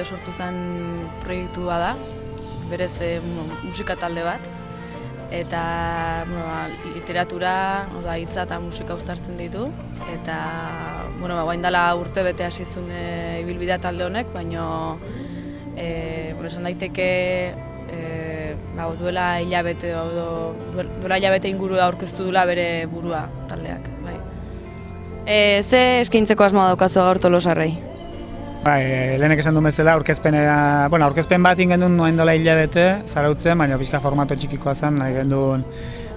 urte sortu zen proiektu bada, berez musika talde bat, eta literatura, hitza eta musika uztartzen ditu, eta guain dela urte bete hasi zuen ibilbidea talde honek, baina esan daiteke duela hilabete inguru aurkeztu dula bere burua taldeak. Ze eskaintzeko asmoa daukazu gaur Tolosarrei? Lehenek esan duen bezala, aurkezpen bat ingendun noen dola hilabete zarautzen, baina pixka formato txikikoa zen, nahi gendun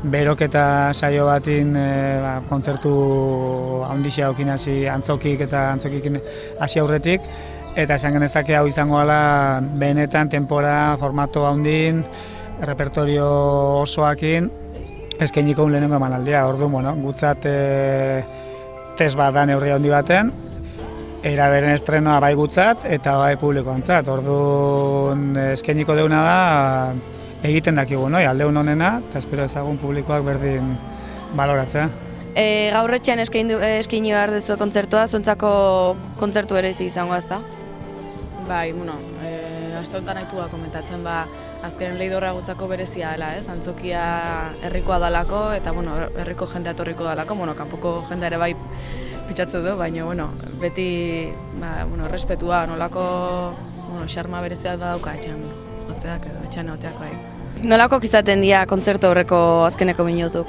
beroketa saio batin kontzertu handixea aukin hasi antzokik eta antzokikin hasi aurretik, eta esan genezake hau izango dela benetan tempora formato handin, repertorio osoakin eskainiko lehenengo emanaldia. Orduan, gutzat test bat da neurri handi baten, beren estrenoa bai gutzat eta bai publikoantzat. Orduan eskainiko deuna da egiten dakigu, aldeun honena, eta espero ezagun publikoak berdin baloratzea. Gaur etxean eskaini behar duzu kontzertua, zontzako kontzertu ere izango azta? Bai, aste honetan nahitu komentatzen, azken Leidorra gutzako berezia dela, antzokia herrikoa dalako, eta herriko jendea etorriko dalako, kanpoko jendea ere bai pitzatzen du, baina beti errespetua, nolako xarma berezia badauka etxean jotzeak edo etxean egoteak bai. Nolako izaten dira kontzertu horreko azkeneko minutuk?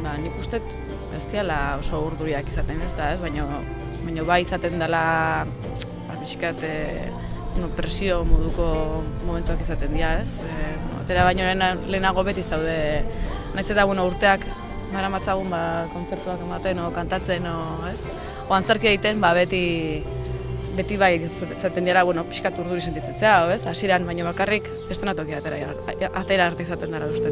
Nik uste ez diala oso urduriak izaten baina bai izaten dela pixkat presio moduko momentuak izaten dira, atera baino lehenago beti zaude, nahiz eta urteak naramatzagun kontzertuak ematen o kantatzen o antzerkia egiten, beti bai izaten dira pixkat urduri sentitzen zea, hasieran baino bakarrik estenatokia atera arte izaten dara uste.